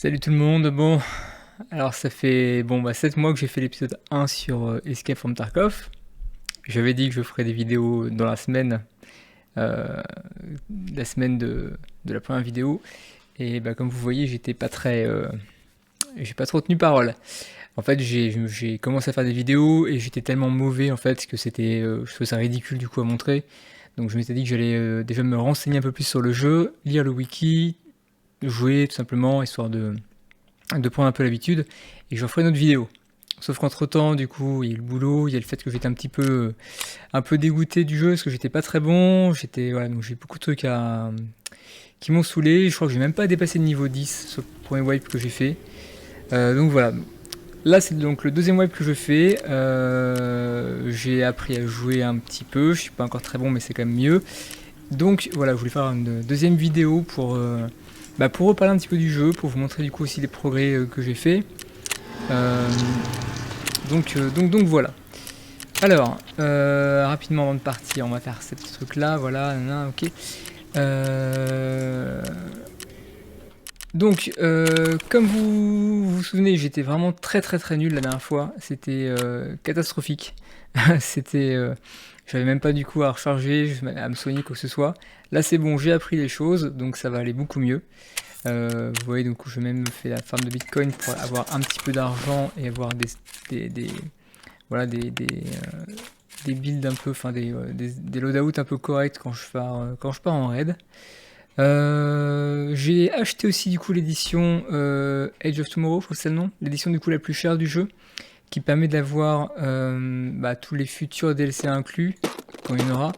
Salut tout le monde, bon, alors ça fait 7 mois que j'ai fait l'épisode 1 sur Escape from Tarkov. J'avais dit que je ferais des vidéos dans euh, la semaine de la première vidéo, et bah, comme vous voyez j'ai pas trop tenu parole. En fait j'ai commencé à faire des vidéos et j'étais tellement mauvais en fait que je trouvais ça ridicule du coup à montrer. Donc je m'étais dit que j'allais déjà me renseigner un peu plus sur le jeu, lire le wiki, jouer tout simplement, histoire de prendre un peu l'habitude, et j'en ferai une autre vidéo. Sauf qu'entre temps, du coup, il y a eu le boulot, il y a le fait que j'étais un peu dégoûté du jeu, parce que j'étais pas très bon, voilà, donc j'ai beaucoup de trucs qui m'ont saoulé. Je crois que j'ai même pas dépassé le niveau 10 sur le premier wipe que j'ai fait. Donc voilà. Là, c'est donc le deuxième wipe que je fais. J'ai appris à jouer un petit peu, je suis pas encore très bon, mais c'est quand même mieux. Donc voilà, je voulais faire une deuxième vidéo pour reparler un petit peu du jeu, pour vous montrer du coup aussi les progrès que j'ai fait. Euh, donc voilà. Alors, rapidement avant de partir, on va faire ces petits trucs là, voilà, ok. Euh, comme vous vous souvenez, j'étais vraiment très nul la dernière fois. C'était catastrophique. C'était, j'avais même pas du coup à recharger, à me soigner quoi que ce soit. Là c'est bon, j'ai appris les choses, donc ça va aller beaucoup mieux. Vous voyez, donc j'ai même fait la farm de Bitcoin pour avoir un petit peu d'argent et avoir voilà, des builds un peu, enfin des loadouts un peu corrects quand je pars en raid. J'ai acheté aussi du coup l'édition Age of Tomorrow, je crois que c'est le nom, l'édition du coup la plus chère du jeu, qui permet d'avoir tous les futurs DLC inclus, quand il y en aura,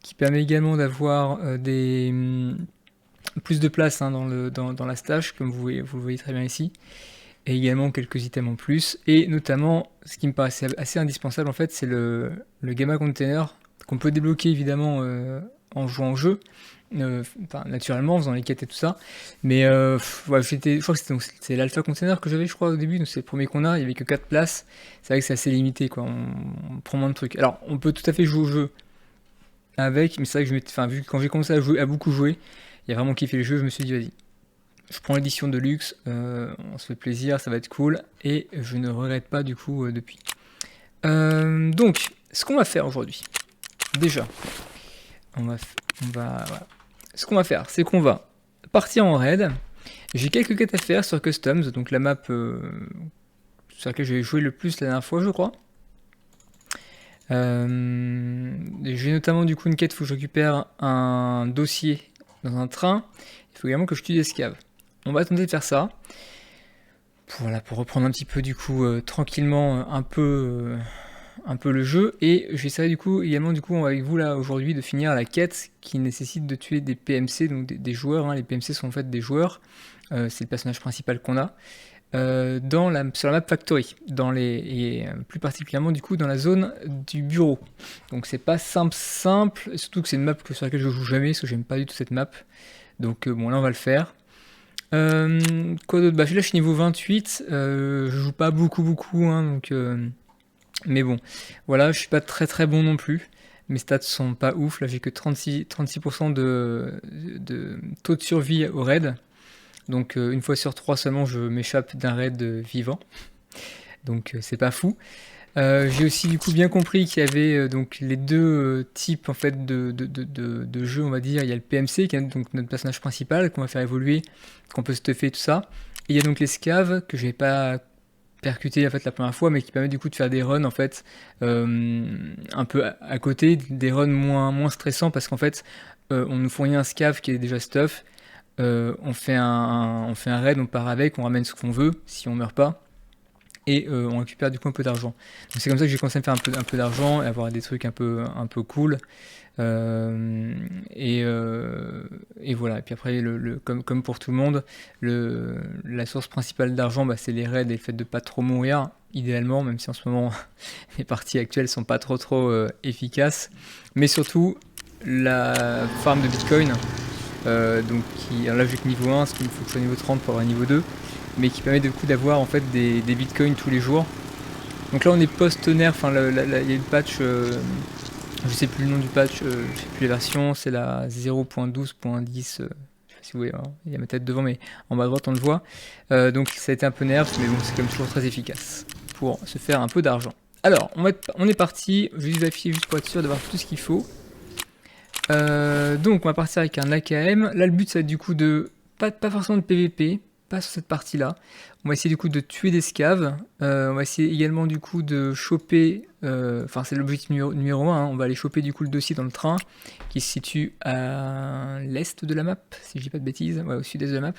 qui permet également d'avoir plus de place hein, dans la stage, comme vous le voyez très bien ici, et également quelques items en plus, et notamment, ce qui me paraissait assez indispensable en fait, c'est le Gamma Container, qu'on peut débloquer évidemment en jouant au jeu, naturellement, en faisant les quêtes et tout ça, mais ouais, je crois que c'est l'Alpha Container que j'avais, je crois, au début, donc c'est le premier qu'on a, il y avait que 4 places, c'est vrai que c'est assez limité, quoi, on prend moins de trucs. Alors, on peut tout à fait jouer au jeu avec, mais c'est vrai que vu que quand j'ai commencé à beaucoup jouer, il a vraiment kiffé le jeu, je me suis dit vas-y, je prends l'édition de luxe, on se fait plaisir, ça va être cool, et je ne regrette pas du coup depuis. Donc, ce qu'on va faire aujourd'hui, déjà, voilà. Ce qu'on va faire, c'est qu'on va partir en raid. J'ai quelques quêtes à faire sur Customs, donc la map sur laquelle j'ai joué le plus la dernière fois, je crois. J'ai notamment du coup une quête, il faut que je récupère un dossier dans un train. Il faut également que je tue des scaves. On va tenter de faire ça. Voilà, pour reprendre un petit peu du coup tranquillement un peu le jeu. Et j'essaierai du coup également du coup avec vous là aujourd'hui de finir la quête qui nécessite de tuer des PMC, donc des joueurs. Hein. Les PMC sont en fait des joueurs. C'est le personnage principal qu'on a. Sur la map Factory, plus particulièrement du coup dans la zone du bureau. Donc c'est pas simple, surtout que c'est une map sur laquelle je joue jamais, parce que j'aime pas du tout cette map. Donc bon, là on va le faire. Quoi d'autre? Là je suis niveau 28, je joue pas beaucoup, hein, mais bon, voilà, je suis pas très bon non plus. Mes stats sont pas ouf, là j'ai que 36% de taux de survie au raid. Donc une fois sur 3 seulement je m'échappe d'un raid vivant. Donc c'est pas fou. J'ai aussi du coup bien compris qu'il y avait donc les deux types en fait de jeux, on va dire. Il y a le PMC qui est donc notre personnage principal qu'on va faire évoluer, qu'on peut stuffer tout ça. Et il y a donc les scaves que j'ai pas percuté en fait la première fois, mais qui permet du coup de faire des runs en fait un peu à côté, des runs moins stressants parce qu'en fait on nous fournit un scave qui est déjà stuff. On fait un raid, on part avec, on ramène ce qu'on veut si on meurt pas. Et on récupère du coup un peu d'argent. Donc c'est comme ça que j'ai commencé à me faire un peu d'argent et avoir des trucs un peu cool. Et voilà. Et puis après, comme pour tout le monde, la source principale d'argent, bah, c'est les raids et le fait de pas trop mourir, idéalement, même si en ce moment les parties actuelles sont pas trop efficaces. Mais surtout, la farm de Bitcoin, alors là j'ai que niveau 1, ce qu'il me faut que je sois niveau 30 pour avoir niveau 2, mais qui permet du coup d'avoir en fait des bitcoins tous les jours. Donc là on est post-nerf, enfin il y a une patch, je sais plus le nom du patch, je sais plus les versions, c'est la 0.12.10, sais pas si vous voyez, hein, il y a ma tête devant, mais en bas à droite on le voit. Donc ça a été un peu nerf, mais bon, c'est quand même toujours très efficace pour se faire un peu d'argent. Alors, on est parti, je vais juste vérifier juste pour être sûr d'avoir tout ce qu'il faut. Donc on va partir avec un AKM. Là le but ça va être du coup de, pas forcément de PVP, pas sur cette partie là. On va essayer du coup de tuer des scaves. On va essayer également du coup de choper, enfin c'est l'objectif numéro 1, hein. On va aller choper du coup le dossier dans le train qui se situe à l'est de la map, si je dis pas de bêtises, ouais, au sud-est de la map.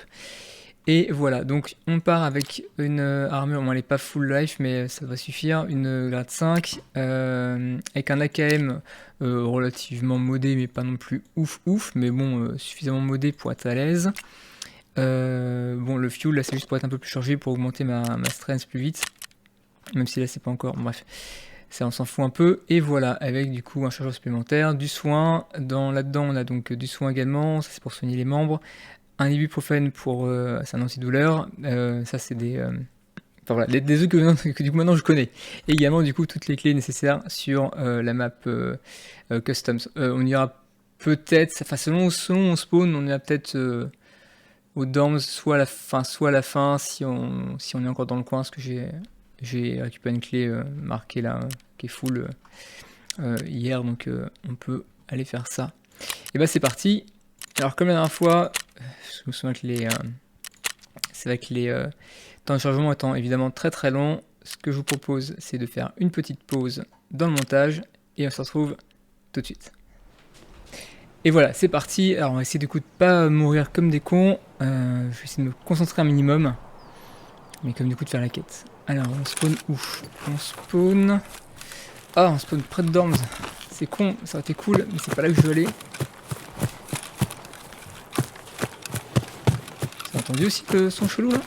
Et voilà, donc on part avec une armure, bon elle n'est pas full life mais ça devrait suffire, une grade 5, avec un AKM relativement modé mais pas non plus ouf, mais bon suffisamment modé pour être à l'aise. Bon le fuel là c'est juste pour être un peu plus chargé pour augmenter ma strength plus vite, même si là c'est pas encore, bon, bref, ça on s'en fout un peu. Et voilà, avec du coup un chargeur supplémentaire, du soin, là-dedans on a donc du soin également, ça c'est pour soigner les membres. Un ibuprofène pour, c'est un antidouleur, ça c'est des, enfin voilà, des trucs que du coup maintenant je connais. Et également du coup toutes les clés nécessaires sur la map Customs. On ira peut-être, enfin selon on spawn, on ira peut-être aux dorms, soit à la fin si on est encore dans le coin, parce que j'ai récupéré une clé marquée là, qui est full hier, donc on peut aller faire ça. Et bah c'est parti. Alors comme la dernière fois, je me souviens que c'est vrai que les temps de chargement étant évidemment très longs, ce que je vous propose c'est de faire une petite pause dans le montage et on se retrouve tout de suite. Et voilà, c'est parti. Alors on va essayer du coup de pas mourir comme des cons. Je vais essayer de me concentrer un minimum, mais comme du coup de faire la quête. Alors on spawn où? On spawn... Ah, on spawn près de Dorms. C'est con, ça aurait été cool, mais c'est pas là que je veux aller. Vous avez entendu aussi le son chelou là?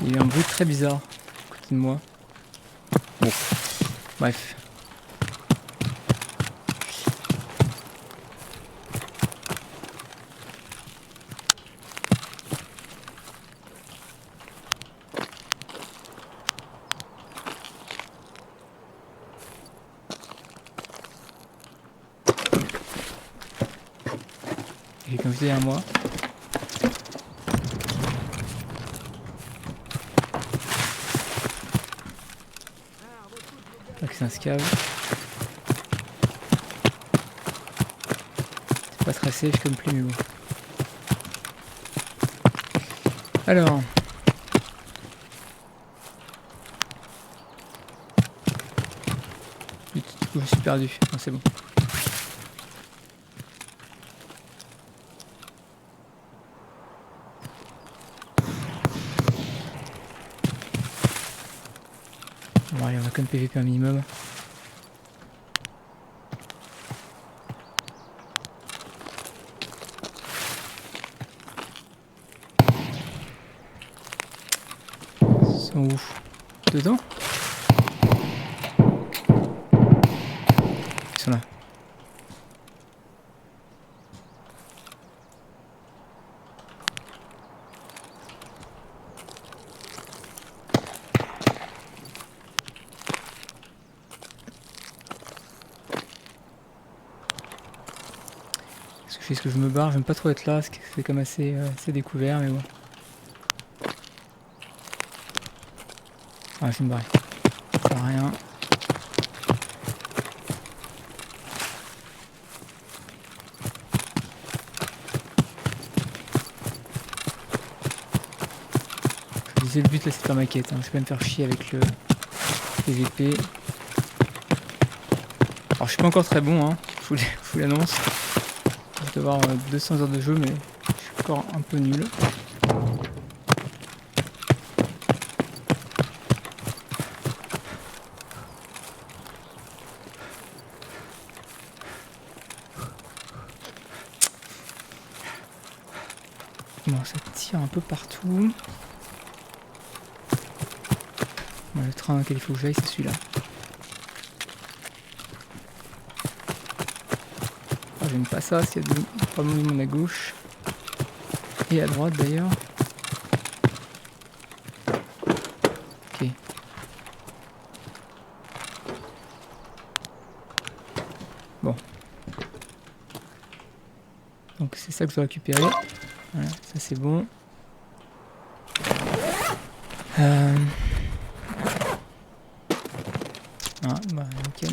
Il y a eu un bruit très bizarre à côté de moi. Bon, bref. J'ai quelqu'un derrière moi. Ok, c'est un scav. C'est pas très safe comme plus, mais bon. Alors. Du coup, je suis perdu. Non, c'est bon. Bon, allez, on va quand même PVP un minimum. Ils sont où? Dedans? Ils sont là. Est-ce que je me barre? J'aime pas trop être là, parce que c'est comme assez découvert, mais bon. Ah, je vais me barrer. Ça sert à rien. Je disais le but là c'est de faire ma quête, hein. Je vais pas me faire chier avec le PVP. Alors je suis pas encore très bon, hein. Je vous l'annonce. Je dois avoir 200 heures de jeu, mais je suis encore un peu nul. Bon, ça tire un peu partout. Bon, le train dans lequel il faut que j'aille, c'est celui-là. Ah, j'aime pas ça, s'il y a probablement du monde à gauche. Et à droite d'ailleurs. Ok. Bon. Donc c'est ça que je dois récupérer. Voilà, ça c'est bon. Ah, bah nickel.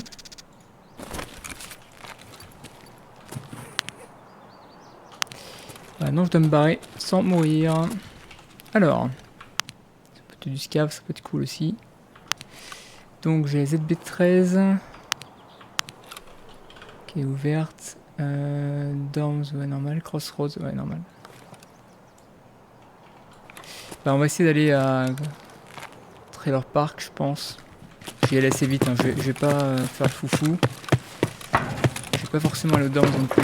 Bah non, je dois me barrer sans mourir. Alors, ça peut être du scav, ça peut être cool aussi. Donc j'ai ZB13 qui est ouverte. Dorms, ouais, normal. Crossroads, ouais, normal. Bah, on va essayer d'aller à Trailer Park, je pense. Je vais y aller assez vite, hein. Je vais pas faire le foufou. Je vais pas forcément aller au Dorms non plus.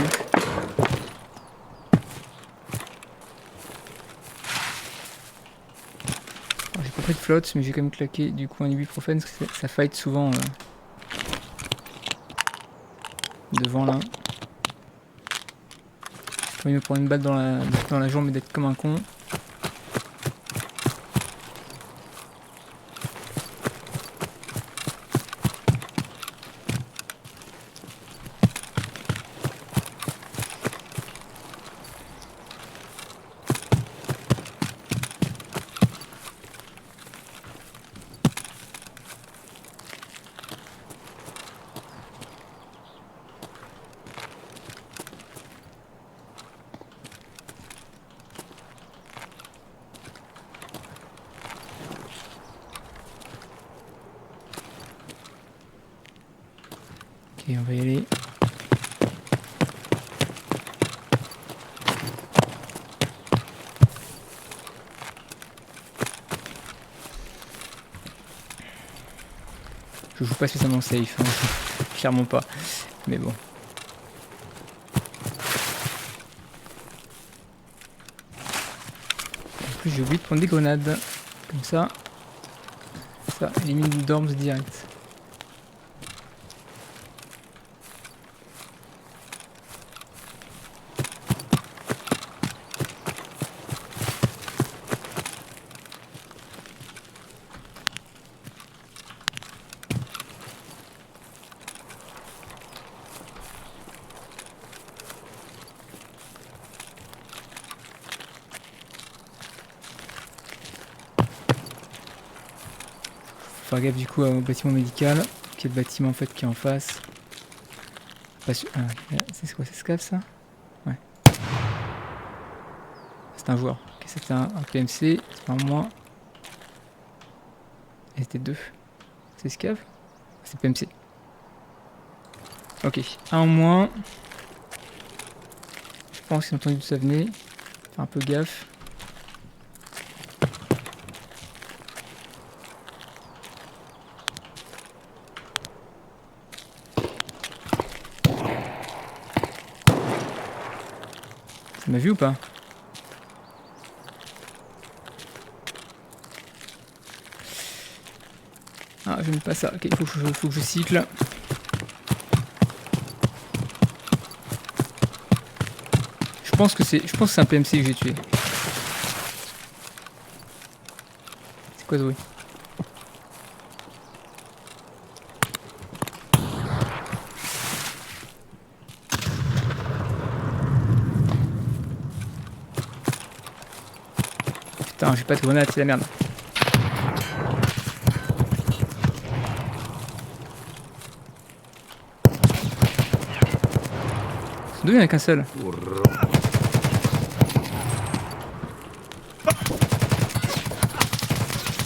J'ai pas pris de flotte, mais j'ai quand même claqué du coup un ibuprofène parce que ça fight souvent devant là. J'ai envie de me prendre une balle dans la jambe et d'être comme un con. Ok, on va y aller. Je joue pas spécialement safe, hein. Clairement pas. Mais bon. En plus j'ai oublié de prendre des grenades. Comme ça. Ça élimine le Dorms direct. Faut faire gaffe du coup au bâtiment médical, qui est le bâtiment en fait qui est en face. Pas sûr. Ah, c'est quoi, c'est Scav ça? Ouais. C'est un joueur. Ok, c'était un PMC, c'est pas moi. Et c'était deux. C'est Scav? C'est PMC. Ok, un en moins. Je pense qu'ils ont entendu d'où ça venait. Faire un peu gaffe. Ça m'a vu ou pas? Ah, je n'aime pas ça. Ok, faut que je cycle. Je pense que c'est un PMC que j'ai tué. C'est quoi ce bruit? Putain, j'ai pas de grenade, c'est la merde. D'où il n'y en a qu'un seul?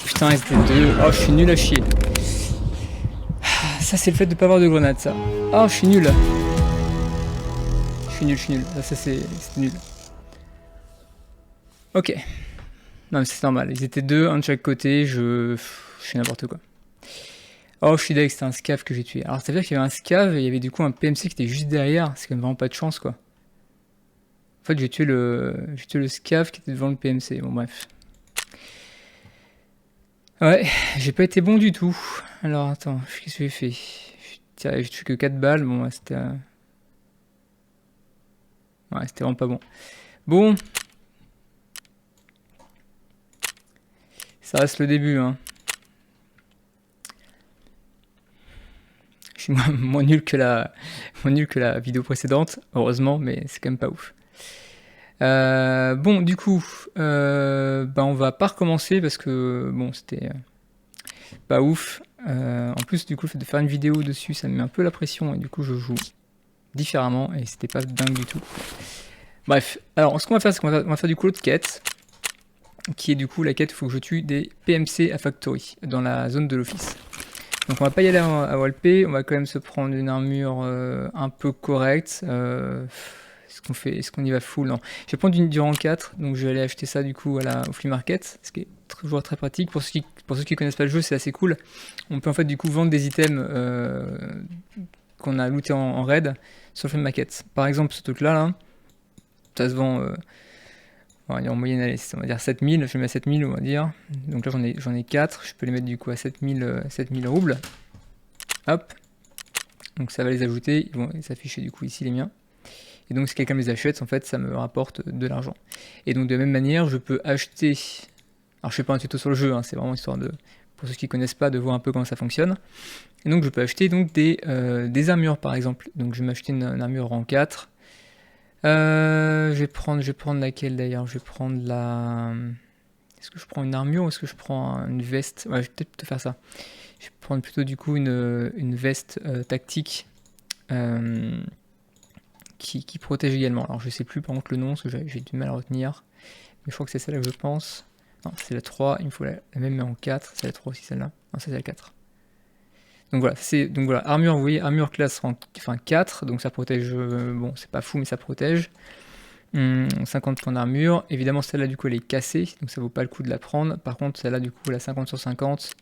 Putain, ils étaient deux. Oh, je suis nul à chier. Ça, c'est le fait de pas avoir de grenade, ça. Oh, je suis nul. Je suis nul. Ça c'est nul. Ok. Non, mais c'est normal. Ils étaient deux, un de chaque côté. Je fais n'importe quoi. Oh, je suis deg, c'était un scav que j'ai tué. Alors, ça veut dire qu'il y avait un scav et il y avait du coup un PMC qui était juste derrière. C'est quand même vraiment pas de chance, quoi. En fait, j'ai tué le scav qui était devant le PMC. Bon, bref. Ouais, j'ai pas été bon du tout. Alors, attends, qu'est-ce que j'ai fait? J'ai tué que 4 balles. Bon, ouais, c'était vraiment pas bon. Bon. Ça reste le début, hein. Je Je suis moins nul que la vidéo précédente, heureusement, mais c'est quand même pas ouf. Bon, du coup, on va pas recommencer parce que bon, c'était pas ouf. En plus, du coup, le fait de faire une vidéo dessus, ça me met un peu la pression et du coup, je joue différemment et c'était pas dingue du tout. Bref, alors ce qu'on va faire, c'est qu'on va faire du coup l'autre quête, qui est du coup la quête où il faut que je tue des PMC à Factory dans la zone de l'office. Donc on va pas y aller à Walpé, on va quand même se prendre une armure un peu correcte. Est-ce qu'on y va full? Non. Je vais prendre du rang 4, donc je vais aller acheter ça du coup au flea market, ce qui est toujours très pratique. Pour ceux qui connaissent pas le jeu, c'est assez cool. On peut en fait du coup vendre des items qu'on a looté en raid sur le flea market. Par exemple, ce truc là, ça se vend on va dire en moyenne, allez, on va dire 7000, je le mets à 7000 on va dire. Donc là j'en ai 4, je peux les mettre du coup à 7000 roubles. Hop. Donc ça va les ajouter, ils vont s'afficher du coup ici les miens. Et donc si quelqu'un me les achète, en fait ça me rapporte de l'argent. Et donc de la même manière, je peux acheter... Alors je fais pas un tuto sur le jeu, hein, c'est vraiment histoire de... Pour ceux qui connaissent pas, de voir un peu comment ça fonctionne. Et donc je peux acheter donc des armures par exemple. Donc je vais m'acheter une armure rang 4. Je vais prendre laquelle d'ailleurs? Je vais prendre la... Est-ce que je prends une armure ou est-ce que je prends une veste? Ouais, je vais peut-être plutôt faire ça. Je vais prendre plutôt du coup une veste tactique qui protège également. Alors je sais plus par contre le nom, parce que j'ai du mal à retenir. Mais je crois que c'est celle-là que je pense. Non, c'est la 3, il me faut la même mais en 4. C'est la 3 aussi celle-là. Non, c'est la 4. Donc voilà, armure, vous voyez, armure classe rang 4, donc ça protège, bon c'est pas fou mais ça protège. 50 points d'armure, évidemment celle-là du coup elle est cassée, donc ça vaut pas le coup de la prendre. Par contre celle-là du coup elle a 50 sur 50,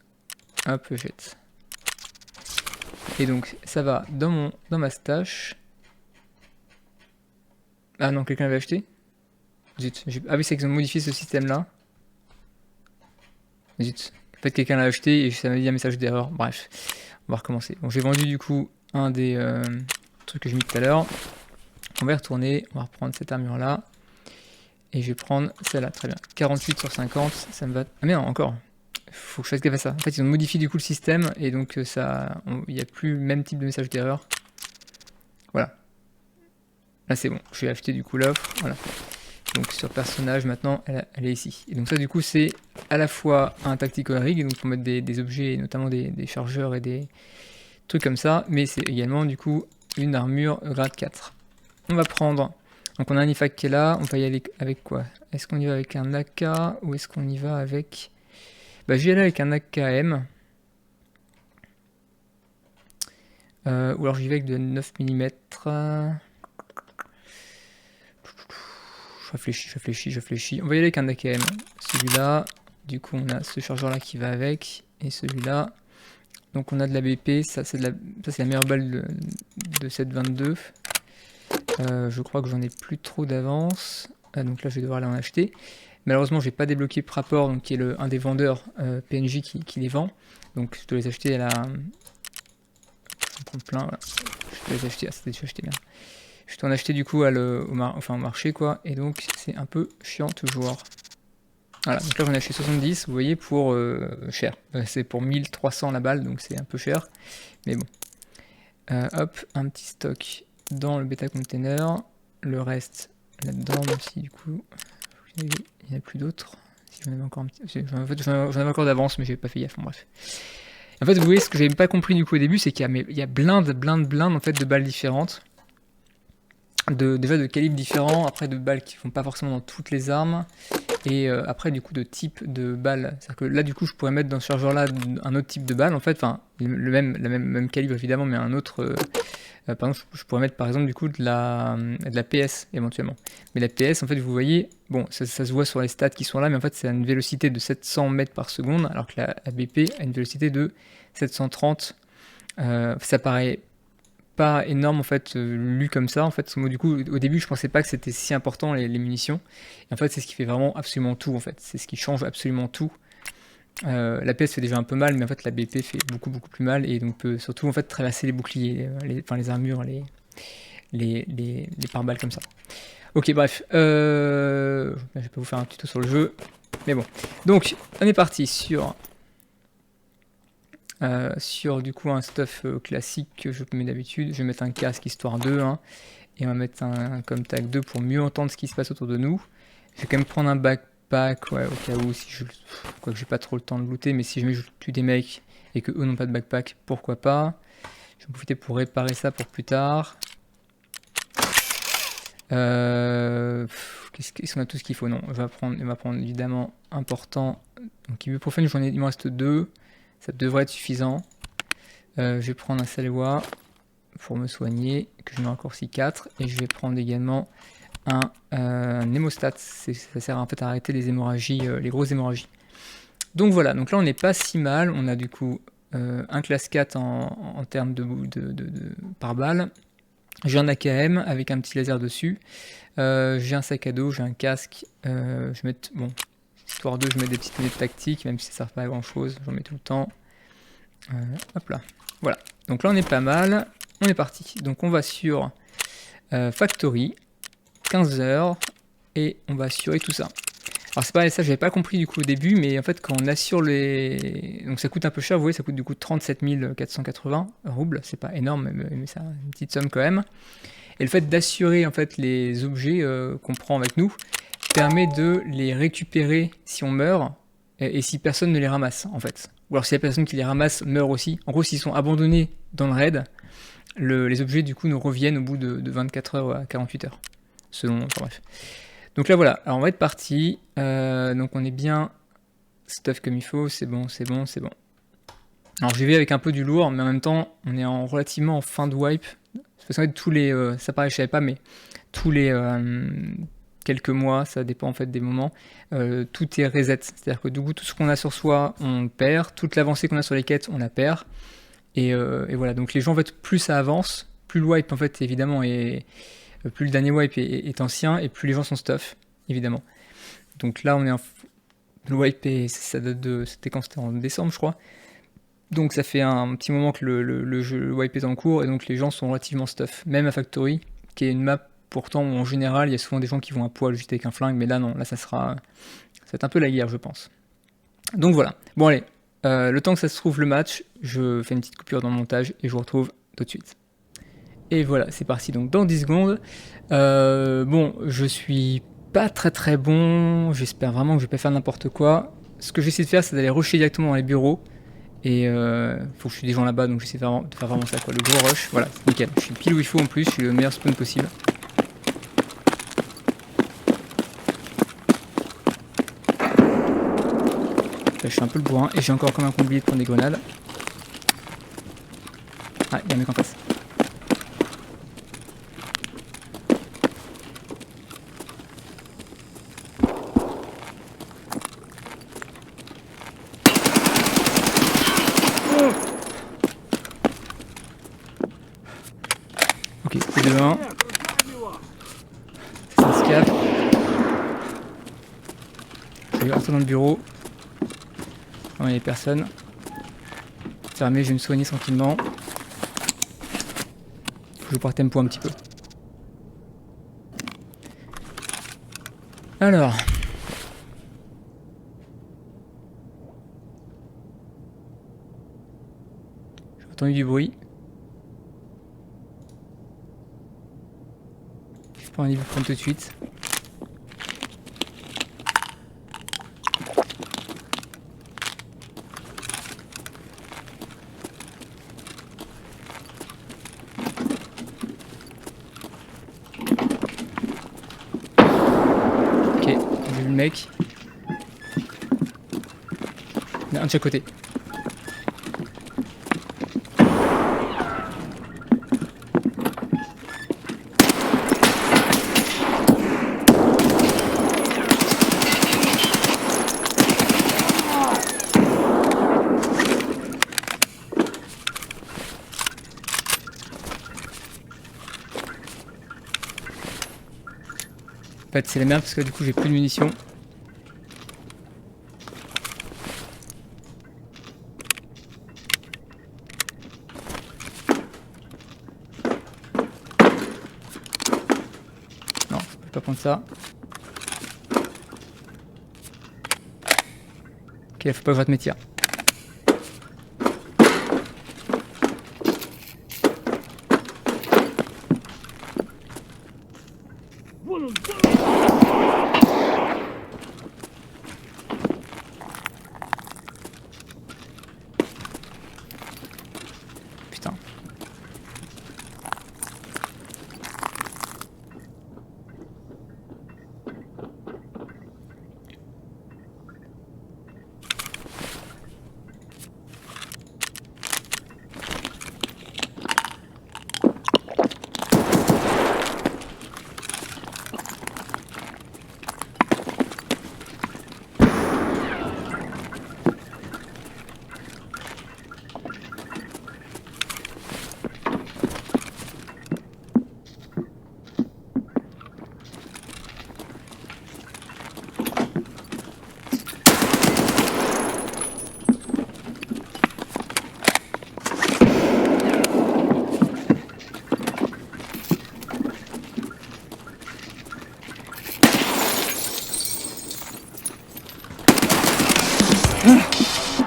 hop je jette. Et donc ça va dans ma stash. Ah non, quelqu'un l'avait acheté? Zut, ah oui c'est qu'ils ont modifié ce système là. Zut, en fait quelqu'un l'a acheté et ça m'a dit un message d'erreur, bref. On va recommencer. Bon, j'ai vendu du coup un des trucs que j'ai mis tout à l'heure. On va y retourner, on va reprendre cette armure là. Et je vais prendre celle-là, très bien. 48 sur 50, ça me va... Ah mais non, encore. Faut que je fasse gaffe à ça. En fait, ils ont modifié du coup le système et donc il n'y a plus le même type de message d'erreur. Voilà. Là c'est bon, je vais acheter du coup l'offre. Voilà. Donc sur personnage maintenant, elle est ici. Et donc ça du coup c'est à la fois un tactical rig, donc pour mettre des objets, notamment des chargeurs et des trucs comme ça, mais c'est également du coup une armure grade 4. On va prendre, donc on a un IFAK qui est là, on va y aller avec quoi? Est-ce qu'on y va avec un AK ou est-ce qu'on y va avec... Bah j'y aller avec un AKM. Ou alors j'y vais avec de 9 mm. Je réfléchis. On va y aller avec un AKM. Celui-là, du coup on a ce chargeur là qui va avec, et celui-là. Donc on a de la BP, ça c'est la meilleure balle de cette 22. Je crois que j'en ai plus trop d'avance. Donc là je vais devoir aller en acheter. Malheureusement j'ai pas débloqué Prapor, donc qui est un des vendeurs PNJ qui les vend. Donc je dois les acheter à la... Je prends plein, voilà. Je dois les acheter, ah c'était déjà acheté bien. Je dois en acheter du coup au marché quoi, et donc c'est un peu chiant toujours. Voilà, donc là j'en ai acheté 70, vous voyez, pour cher. C'est pour 1300 la balle, donc c'est un peu cher, mais bon. Hop, un petit stock dans le bêta container, le reste là-dedans, même si du coup, il n'y en a plus d'autres. Si j'en avais encore un petit... J'en avais encore d'avance, mais j'ai pas fait gaffe, bon, bref. En fait, vous voyez, ce que j'avais pas compris du coup au début, c'est qu'il y a blinde en fait de balles différentes. Déjà de calibres différents, après de balles qui font pas forcément dans toutes les armes, et après du coup de type de balles. C'est-à-dire que là du coup je pourrais mettre dans ce chargeur là un autre type de balle en fait, enfin le même calibre évidemment, mais un autre... par exemple je pourrais mettre par exemple du coup de la PS éventuellement. Mais la PS en fait vous voyez, bon ça se voit sur les stats qui sont là, mais en fait c'est à une vélocité de 700 mètres par seconde, alors que la BP a une vélocité de 730. Ça paraît pas énorme en fait lu comme ça en fait. Du coup au début je pensais pas que c'était si important les munitions, et en fait c'est ce qui fait vraiment absolument tout en fait, c'est ce qui change absolument tout. La PS fait déjà un peu mal, mais en fait la BP fait beaucoup plus mal, et donc peut surtout en fait traverser les boucliers, les armures, les pare-balles comme ça. Ok bref, je vais pas vous faire un tuto sur le jeu, mais bon. Donc on est parti sur sur du coup un stuff classique que je mets d'habitude. Je vais mettre un casque histoire 2, hein, et on va mettre un comme tag 2 pour mieux entendre ce qui se passe autour de nous. Je vais quand même prendre un backpack, ouais, au cas où, si je... Quoique j'ai pas trop le temps de looter, mais si jamais je tue des mecs et que eux n'ont pas de backpack, pourquoi pas. Je vais en profiter pour réparer ça pour plus tard. Qu'est-ce qu'on a tout ce qu'il faut? Non, on va prendre évidemment important. Donc ibuprofène, il me reste 2. Ça devrait être suffisant. Je vais prendre un salwa pour me soigner, que je mets encore 4. Et je vais prendre également un hémostat. Ça sert en fait à arrêter les hémorragies, les grosses hémorragies. Donc voilà, donc là on n'est pas si mal. On a du coup un classe 4 en termes de par balle. J'ai un AKM avec un petit laser dessus. J'ai un sac à dos, j'ai un casque. Je mets, bon, histoire 2, je mets des petites lunettes tactiques, même si ça ne sert pas à grand chose, j'en mets tout le temps. Hop là, voilà. Donc là on est pas mal, on est parti. Donc on va sur Factory, 15 heures, et on va assurer tout ça. Alors c'est pas ça, j'avais pas compris du coup au début, mais en fait quand on assure les... Donc ça coûte un peu cher, vous voyez, ça coûte du coup 37 480 roubles, c'est pas énorme, mais c'est une petite somme quand même. Et le fait d'assurer en fait les objets qu'on prend avec nous permet de les récupérer si on meurt et si personne ne les ramasse en fait. Ou alors si la personne qui les ramasse meurt aussi. En gros, s'ils sont abandonnés dans le raid, les objets du coup nous reviennent au bout de 24 heures à 48 heures. Selon... Enfin bref. Donc là voilà, alors on va être parti. Donc on est bien stuff comme il faut, c'est bon, c'est bon, c'est bon. Alors j'y vais avec un peu du lourd, mais en même temps on est relativement en fin de wipe. Parce qu'en fait tous les... ça paraît, je savais pas, mais tous les quelques mois, ça dépend en fait des moments, tout est reset. C'est-à-dire que du coup tout ce qu'on a sur soi, on perd. Toute l'avancée qu'on a sur les quêtes, on la perd. Et voilà, donc les gens en fait, plus ça avance, plus le wipe en fait évidemment est... Plus le dernier wipe est ancien et plus les gens sont stuff, évidemment. Donc là, on est le wipe, ça date de... C'était quand? C'était en décembre, je crois. Donc ça fait un petit moment que le wipe est en cours et donc les gens sont relativement stuff. Même à Factory, qui est une map pourtant où en général, il y a souvent des gens qui vont à poil juste avec un flingue, mais là non, là ça va être un peu la guerre, je pense. Donc voilà. Bon allez, le temps que ça se trouve le match, je fais une petite coupure dans le montage et je vous retrouve tout de suite. Et voilà, c'est parti donc dans 10 secondes. Bon, je suis pas très bon, j'espère vraiment que je vais pas faire n'importe quoi. Ce que j'essaie de faire, c'est d'aller rusher directement dans les bureaux. Et faut que je suis des gens là-bas, donc j'essaie de faire vraiment ça, quoi. Le gros rush, voilà, nickel. Je suis pile où il faut en plus, je suis le meilleur spawn possible. Là, je suis un peu le bourrin, et j'ai encore comme un oublié de prendre des grenades. Ah, il y a un mec en face. Ok, c'est de 1. Ça se calme. Je vais rentrer dans le bureau. Non, il n'y a personne. Fermé, je vais me soigner tranquillement. Je vais pouvoir tempo un petit peu. Alors. J'ai entendu du bruit. Je prends un niveau prendre tout de suite. Ok, j'ai vu le mec. Il y en a un de chaque côté. En fait, c'est la merde parce que du coup, j'ai plus de munitions. Non, je peux pas prendre ça. Ok, faut pas que je rate mes tirs. Putain.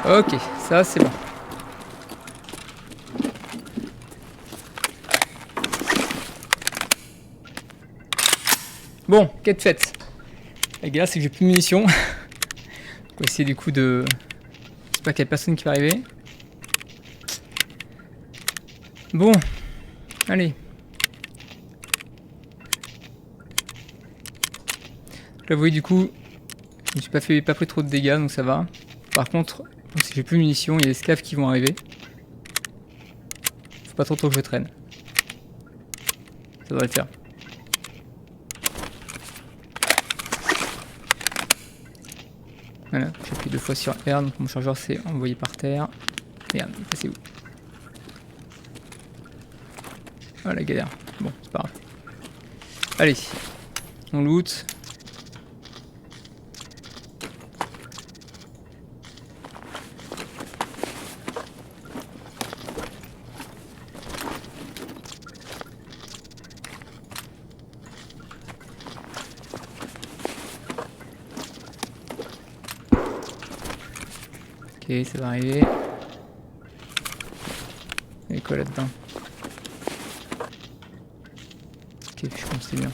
Ok, ça c'est bon. Bon, quête faite. La galère c'est que j'ai plus de munitions. On va essayer du coup de... J'espère qu'il y a personne qui va arriver. Bon, allez. Là vous voyez du coup, je me suis pas pris trop de dégâts donc ça va. Par contre, si j'ai plus de munitions, il y a des scavs qui vont arriver. Faut pas trop que je traîne. Ça devrait le faire. Voilà, j'appuie 2 fois sur R, donc mon chargeur s'est envoyé par terre. Merde, il est passé où? Oh la galère. Bon, c'est pas grave. Allez, on loot. Ok, ça va arriver. Il y a quoi là-dedans? Ok, je pense que c'est bien.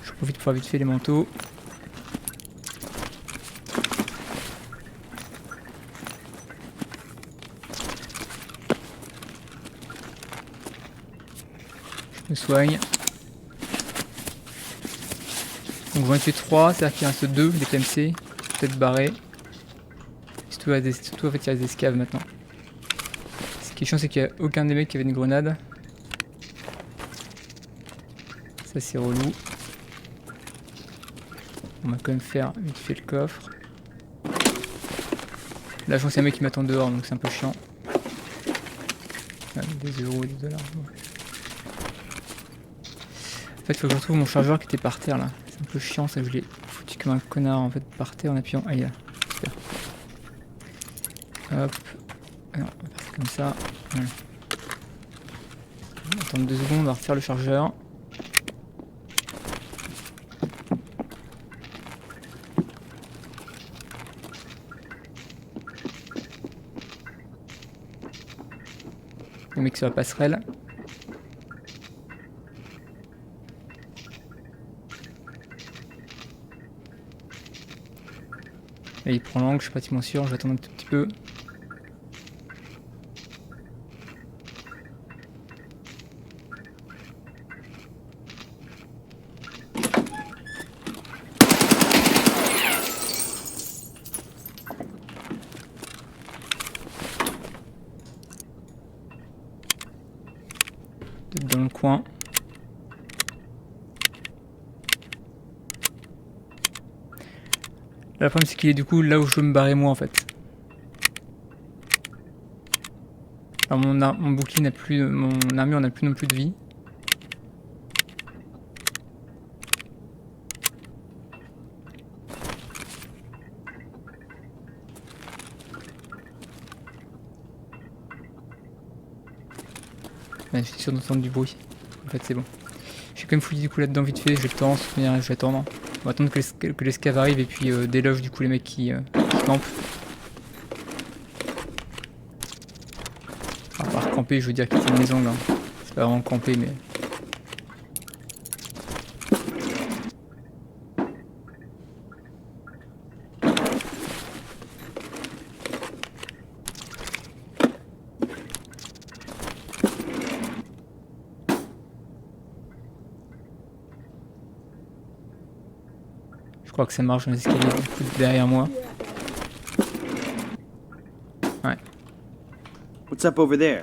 Je profite pour faire vite fait les manteaux. Je me soigne. Donc j'en ai fait 3, c'est-à-dire qu'il reste 2, des PMC, peut-être barrés. Surtout en fait il y a des escaves maintenant. Ce qui est chiant c'est qu'il n'y a aucun des mecs qui avait une grenade. Ça c'est relou. On va quand même faire vite fait le coffre. Là je pense qu'il y a un mec qui m'attend dehors donc c'est un peu chiant. Ah, des euros et des dollars. En fait il faut que je retrouve mon chargeur qui était par terre là. C'est un peu chiant ça, je l'ai foutu comme un connard en fait par terre en appuyant. Ah il est là, super. Hop. Alors, on va faire ça comme ça. Voilà. On va attendre 2 secondes, on va refaire le chargeur. Le mec sur la passerelle. Et il prend l'angle, je suis pratiquement sûr, je vais attendre un tout petit peu. Peut-être dans le coin. Là, le problème c'est qu'il est du coup là où je veux me barrer moi en fait. Alors mon bouclier n'a plus, mon armure n'a plus non plus de vie. Ouais, je suis sûr d'entendre du bruit. En fait c'est bon. J'ai quand même fouillé du coup là-dedans vite fait, j'ai le temps, je vais attendre. On va attendre que les scavs arrivent et puis déloge du coup les mecs qui campent. Enfin, par camper, je veux dire quitter une maison là. C'est pas vraiment camper mais... Je crois que ça marche dans les escaliers du coup derrière moi. Ouais. What's up over there?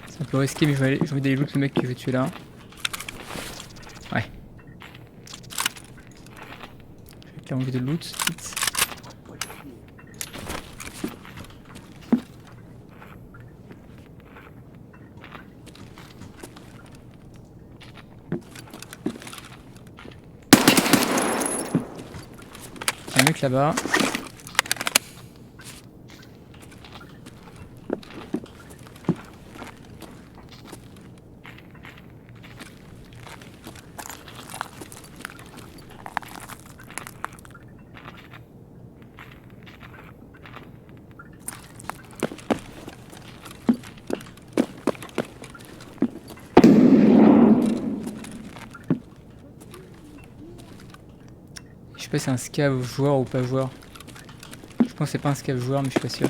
C'est un peu risqué mais je vais aller loot le mec que je vais tuer là. Ouais. J'ai envie de loot vite. Il y a un mec là-bas. Je sais pas si c'est un scav joueur ou pas joueur. Je pense que c'est pas un scav joueur mais je suis pas sûr.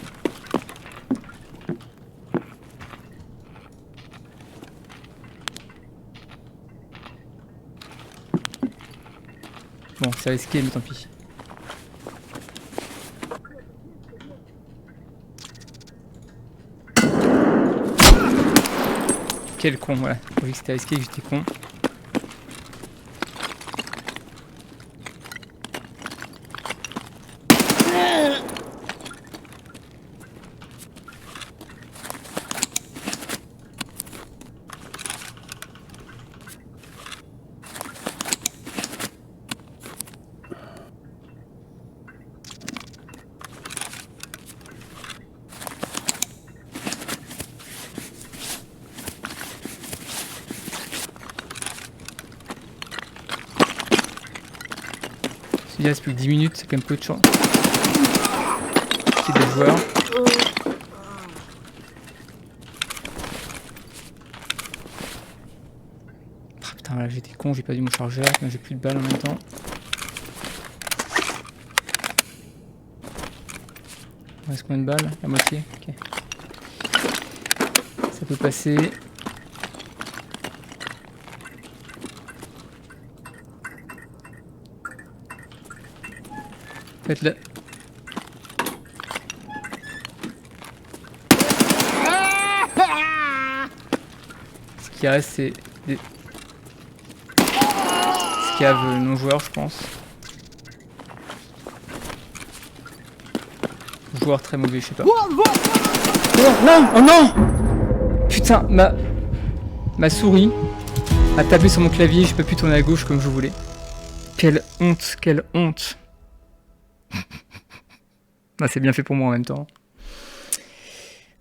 Bon, c'est risqué mais tant pis. Quel con, voilà. J'ai vu que c'était risqué et que j'étais con. Il reste plus que 10 minutes, c'est quand même peu de chance. C'est des joueurs. Ah, putain, voilà, j'étais con, j'ai pas dû mon chargeur, j'ai plus de balles en même temps. Il reste combien de balles? La moitié? Ok. Ça peut passer. Faites-le. Ce qui reste, c'est des scaves non joueurs, je pense. Joueur très mauvais, je sais pas. Oh non! Oh non! Putain, ma souris a tapé sur mon clavier, j'ai pas pu tourner à gauche comme je voulais. Quelle honte, quelle honte! Ah, c'est bien fait pour moi en même temps.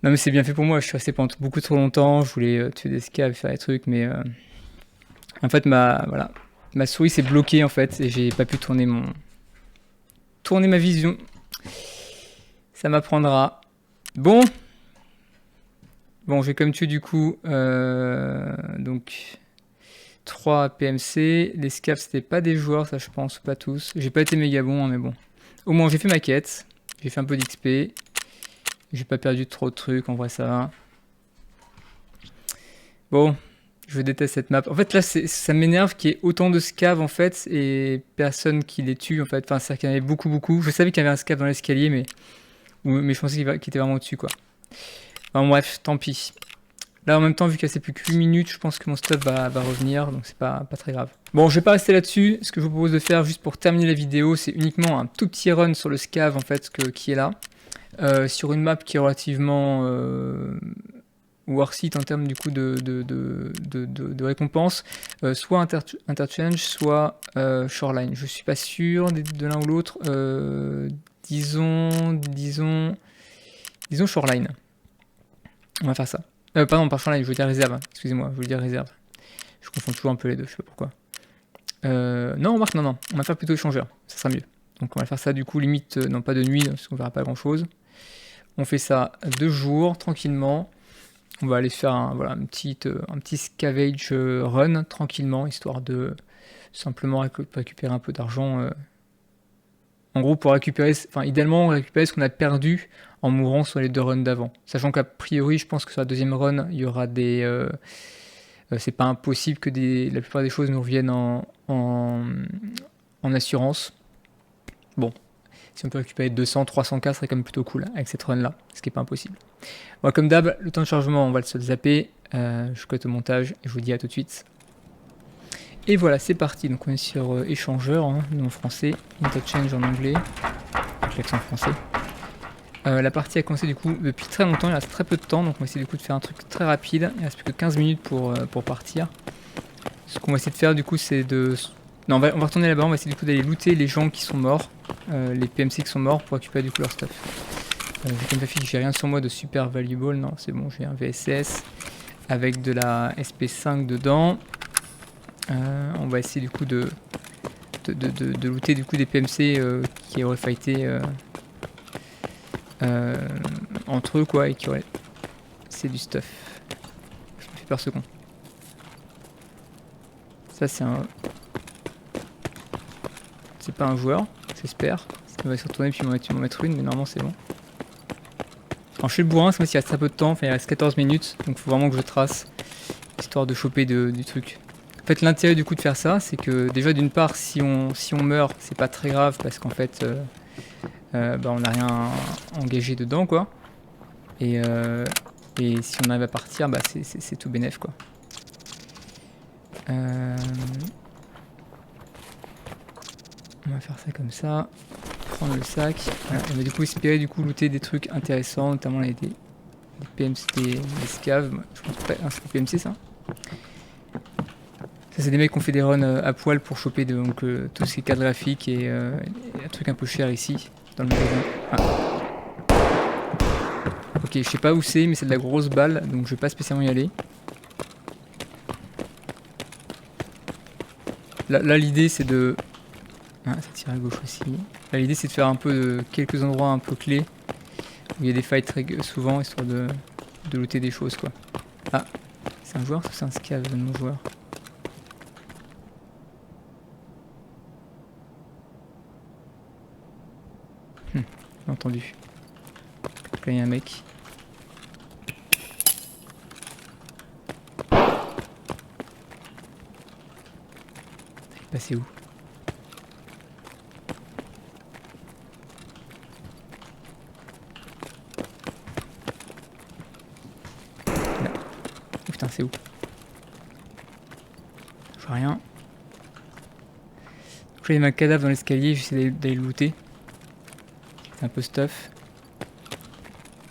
Non mais c'est bien fait pour moi, je suis resté pendant beaucoup trop longtemps, je voulais tuer des scavs, faire des trucs, mais en fait ma souris s'est bloquée en fait et j'ai pas pu tourner ma vision. Ça m'apprendra. Bon, j'ai quand même tué du coup donc 3 PMC. Les scavs c'était pas des joueurs, ça je pense, pas tous. J'ai pas été méga bon, hein, mais bon. Au moins j'ai fait ma quête, j'ai fait un peu d'XP. J'ai pas perdu trop de trucs, en vrai ça va. Bon, je déteste cette map. En fait là ça m'énerve qu'il y ait autant de scavs en fait et personne qui les tue en fait. Enfin c'est-à-dire qu'il y en avait beaucoup. Je savais qu'il y avait un scav dans l'escalier mais je pensais qu'il était vraiment au-dessus quoi. Enfin bref, tant pis. Là en même temps vu qu'il reste plus que 8 minutes, je pense que mon stop va revenir donc c'est pas très grave. Bon je vais pas rester là-dessus. Ce que je vous propose de faire juste pour terminer la vidéo c'est uniquement un tout petit run sur le scav en fait qui est là. Sur une map qui est relativement worth it en termes du coup de récompense, soit Interchange, soit Shoreline. Je suis pas sûr de l'un ou l'autre. Disons Shoreline. On va faire ça. Pardon, pas Shoreline, je veux dire réserve. Excusez-moi, je veux dire réserve. Je confonds toujours un peu les deux, je sais pas pourquoi. Non, remarque, non. On va faire plutôt échangeur, ça sera mieux. Donc on va faire ça du coup limite, non pas de nuit, parce qu'on verra pas grand chose. On fait ça 2 jours, tranquillement. On va aller se faire un petit scavenge run, tranquillement, histoire de simplement récupérer un peu d'argent. En gros, pour récupérer, enfin idéalement, récupérer ce qu'on a perdu en mourant sur les 2 runs d'avant. Sachant qu'a priori, je pense que sur la deuxième run, il y aura des... c'est pas impossible que la plupart des choses nous reviennent en assurance. Bon, si on peut récupérer 200, 300K, ce serait quand même plutôt cool avec cette run là, ce qui est pas impossible. Bon, comme d'hab, le temps de chargement, on va se le zapper. Je cote au montage et je vous dis à tout de suite. Et voilà, c'est parti. Donc on est sur échangeur, hein, nous en français, interchange en anglais, avec l'accent français. La partie a commencé du coup depuis très longtemps, il reste très peu de temps, donc on va essayer du coup de faire un truc très rapide. Il reste plus que 15 minutes pour partir. Ce qu'on va essayer de faire du coup c'est de... Non, on va retourner là-bas, on va essayer du coup d'aller looter les gens qui sont morts, les PMC qui sont morts pour récupérer du coup leur stuff. J'ai comme ça fait que j'ai rien sur moi de super valuable, non c'est bon, j'ai un VSS avec de la SP5 dedans. On va essayer du coup de looter du coup des PMC qui auraient fighté entre eux quoi et qui auraient... C'est du stuff. Je me fais peur ce con. Ça c'est un... C'est pas un joueur, j'espère. On va se retourner puis m'en mettre une, mais normalement c'est bon. Alors chez le bourrin, c'est moi s'il reste très peu de temps, enfin il reste 14 minutes, donc il faut vraiment que je trace, histoire de choper du truc. En fait l'intérêt du coup de faire ça, c'est que déjà d'une part si on meurt, c'est pas très grave parce qu'en fait on n'a rien engagé dedans quoi. Et si on arrive à partir, bah c'est tout bénef quoi. On va faire ça comme ça. Prendre le sac. Voilà. On va du coup espérer looter des trucs intéressants, notamment des PMC, des scavs. Je pense pas, c'est des PMC ça. Ça c'est des mecs qui ont fait des runs à poil pour choper donc, tout ce qui est cadre graphique et un truc un peu cher ici dans le magasin. Ah. Ok, je sais pas où c'est mais c'est de la grosse balle donc je vais pas spécialement y aller. Là l'idée c'est de... Ah, ça tire à gauche aussi. Là l'idée c'est de faire un peu de quelques endroits un peu clés où il y a des fights très souvent histoire de looter des choses quoi. Ah, c'est un joueur ou c'est un scav de non-joueur? J'ai entendu. Donc là il y a un mec. Il est passé où? Là. Oh putain, c'est où? Je vois rien. Donc là il y a un cadavre dans l'escalier, j'essaie d'aller le looter. C'est un peu stuff.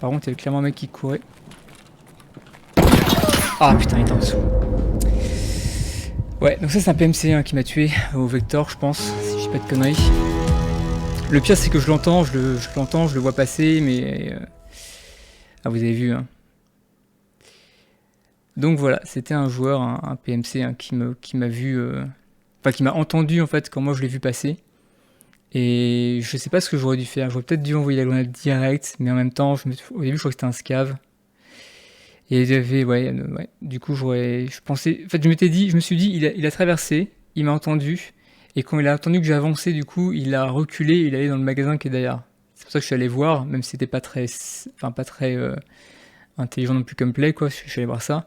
Par contre il y avait clairement un mec qui courait. Ah putain, il était en dessous. Ouais, donc ça c'est un PMC hein, qui m'a tué au Vector, je pense, si je dis pas de conneries. Le pire c'est que je l'entends, je le vois passer, mais... Ah vous avez vu, hein. Donc voilà, c'était un joueur, un PMC hein, qui m'a vu... Enfin qui m'a entendu en fait quand moi je l'ai vu passer. Et je sais pas ce que j'aurais dû faire, j'aurais peut-être dû envoyer la grenade direct, mais en même temps, au début je crois que c'était un scav. Et j'avais, ouais, du coup je pensais, en fait je me suis dit, il a traversé, il m'a entendu, et quand il a entendu que j'ai avancé, du coup, il a reculé, il est allé dans le magasin qui est derrière. C'est pour ça que je suis allé voir, même si c'était pas très intelligent non plus comme play, quoi, je suis allé voir ça.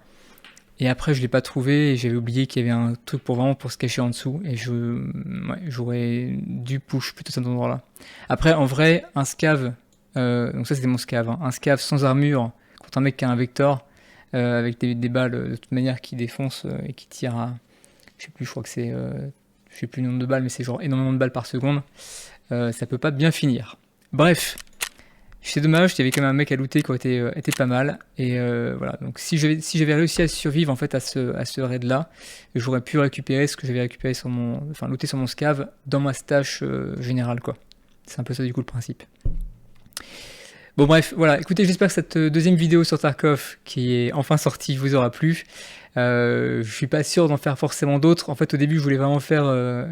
Et après je l'ai pas trouvé, et j'avais oublié qu'il y avait un truc pour se cacher en dessous, et j'aurais dû push plutôt cet endroit-là. Après, en vrai, un scav, donc ça c'était mon scav, hein, un scav sans armure, contre un mec qui a un Vector, avec des balles de toute manière qui défoncent et qui tirent à... Je sais plus, je crois que c'est... je sais plus le nombre de balles, mais c'est genre énormément de balles par seconde. Ça peut pas bien finir. Bref, C'est dommage, il y avait quand même un mec à looter qui aurait été pas mal. Et voilà, donc si j'avais réussi à survivre en fait à ce raid là, j'aurais pu récupérer ce que j'avais récupéré sur looter sur mon scav dans ma stash générale quoi. C'est un peu ça du coup le principe. Bon bref, voilà, écoutez, j'espère que cette deuxième vidéo sur Tarkov qui est enfin sortie vous aura plu. Je suis pas sûr d'en faire forcément d'autres. En fait, au début, je voulais vraiment faire...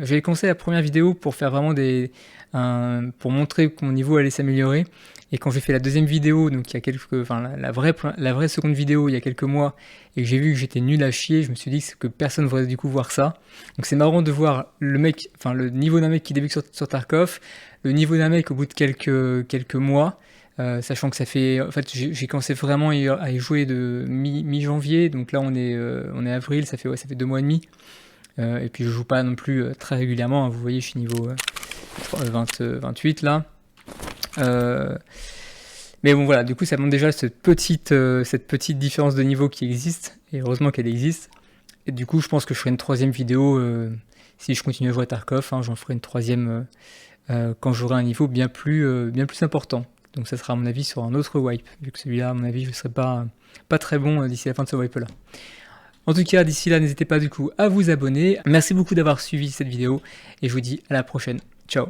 j'avais commencé la première vidéo pour faire vraiment pour montrer que mon niveau allait s'améliorer. Et quand j'ai fait la deuxième vidéo, donc il y a la vraie seconde vidéo il y a quelques mois, et que j'ai vu que j'étais nul à chier, je me suis dit que personne ne voudrait du coup voir ça. Donc c'est marrant de voir le niveau d'un mec qui débute sur Tarkov, le niveau d'un mec au bout de quelques mois. Sachant que ça fait, en fait, j'ai commencé vraiment à y jouer de mi-janvier, donc là on est avril, ça fait 2 mois et demi, et puis je joue pas non plus très régulièrement, hein, vous voyez je suis niveau 28 là, mais bon voilà, du coup ça montre déjà cette petite différence de niveau qui existe, et heureusement qu'elle existe, et du coup je pense que je ferai une troisième vidéo, si je continue à jouer à Tarkov, hein, j'en ferai une troisième quand j'aurai un niveau bien plus important. Donc ça sera à mon avis sur un autre wipe, vu que celui-là à mon avis je ne serai pas très bon d'ici la fin de ce wipe là. En tout cas d'ici là n'hésitez pas du coup à vous abonner. Merci beaucoup d'avoir suivi cette vidéo et je vous dis à la prochaine. Ciao.